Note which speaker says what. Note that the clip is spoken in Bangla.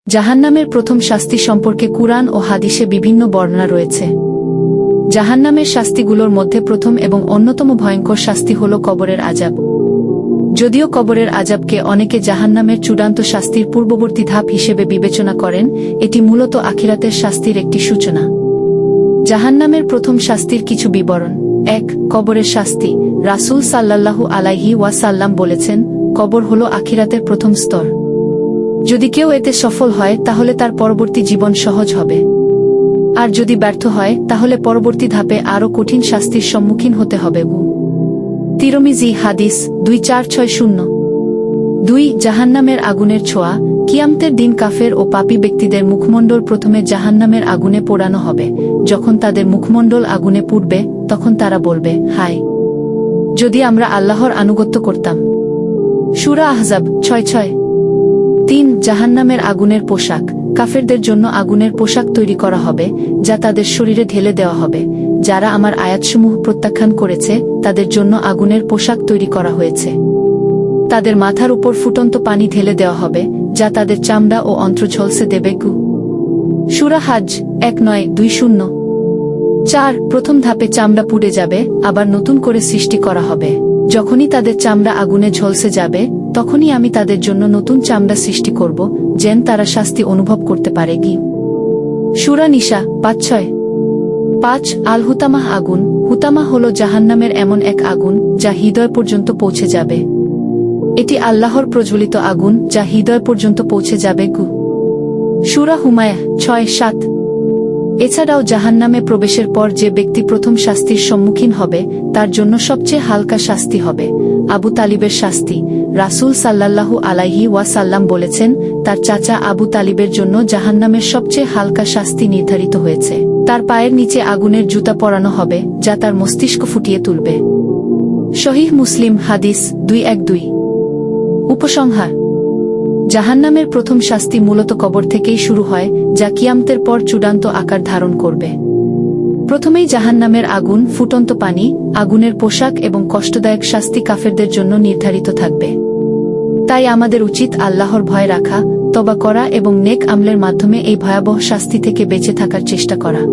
Speaker 1: জাহান্নামের প্রথম শাস্তি সম্পর্কে কুরআন ও হাদিসে বিভিন্ন বর্ণনা রয়েছে। জাহান্নামের শাস্তিগুলোর মধ্যে প্রথম এবং অন্যতম ভয়ঙ্কর শাস্তি হল কবরের আযাব। যদিও কবরের আযাবকে অনেকে জাহান্নামের চূড়ান্ত শাস্তির পূর্ববর্তী ধাপ হিসেবে বিবেচনা করেন, এটি মূলত আখিরাতের শাস্তির একটি সূচনা। জাহান্নামের প্রথম শাস্তির কিছু বিবরণ। ১. কবরের শাস্তি। রাসূল সাল্লাল্লাহু আলাইহি ওয়াসাল্লাম বলেছেন, কবর হল আখিরাতের প্রথম স্তর। যদি কেউ এতে সফল হয় তাহলে তার পরবর্তী জীবন সহজ হবে, আর যদি ব্যর্থ হয় তাহলে পরবর্তী ধাপে আরও কঠিন শাস্তির সম্মুখীন হতে হবে। তিরমিজি হাদিস 2460। ২. জাহান্নামের আগুনের ছোঁয়া। কিয়ামতের দিন কাফের ও পাপী ব্যক্তিদের মুখমণ্ডল প্রথমে জাহান্নামের আগুনে পোড়ানো হবে। যখন তাদের মুখমণ্ডল আগুনে পুড়বে তখন তারা বলবে, হায়, যদি আমরা আল্লাহর আনুগত্য করতাম। সূরা আহজাব 6:6। ৩. জাহান্নামের আগুনের পোশাক। কাফেরদের জন্য আগুনের পোশাক তৈরি করা হবে, যা তাদের শরীরে ঢেলে দেওয়া হবে। যারা আমার আয়াতসমূহ প্রত্যাখ্যান করেছে তাদের জন্য আগুনের পোশাক তৈরি করা হয়েছে। তাদের মাথার উপর ফুটন্ত পানি ঢেলে দেওয়া হবে, যা তাদের চামড়া ও অন্ত্র ঝলসে দেবে। সূরা হাজ 19:20। ৪. প্রথম ধাপে চামড়া পুড়ে যাবে, আবার নতুন করে সৃষ্টি করা হবে। যখনই তাদের চামড়া আগুনে ঝলসে যাবে তখনই আমি তাদের জন্য নতুন চামড়া সৃষ্টি করব, যেন তারা শাস্তি অনুভব করতে পারে। সূরা নিসা 5:6। ৫. আল হুতামাহ আগুন। হুতামা হল জাহান্নামের এমন এক আগুন যা হৃদয় পর্যন্ত পৌঁছে যাবে। এটি আল্লাহর প্রজ্বলিত আগুন যা হৃদয় পর্যন্ত পৌঁছে যাবে। সূরা হুমায়াহ 6:7। এছাড়াও জাহান্নামে প্রবেশের পর যে ব্যক্তি প্রথম শাস্তির সম্মুখীন হবে তার জন্য সবচেয়ে হালকা শাস্তি হবে আবু তালিবের শাস্তি। রাসূল সাল্লাল্লাহু আলাইহি ওয়াসাল্লাম বলেছেন, তার চাচা আবু তালিবের জন্য জাহান্নামের সবচেয়ে হালকা শাস্তি নির্ধারিত হয়েছে। তার পায়ের নিচে আগুনের জুতা পরানো হবে যা তার মস্তিষ্ক ফুটিয়ে তুলবে। সহিহ মুসলিম হাদিস 212। উপসংহার। জাহান্নামের প্রথম শাস্তি মূলত কবর থেকেই শুরু হয়, যা কিয়ামতের পর চূড়ান্ত আকার ধারণ করবে। প্রথমেই জাহান্নামের আগুন, ফুটন্ত পানি, আগুনের পোশাক এবং কষ্টদায়ক শাস্তি কাফেরদের জন্য নির্ধারিত থাকবে। তাই আমাদের উচিত আল্লাহর ভয় রাখা, তওবা করা এবং নেক আমলের মাধ্যমে এই ভয়াবহ শাস্তি থেকে বেঁচে থাকার চেষ্টা করা।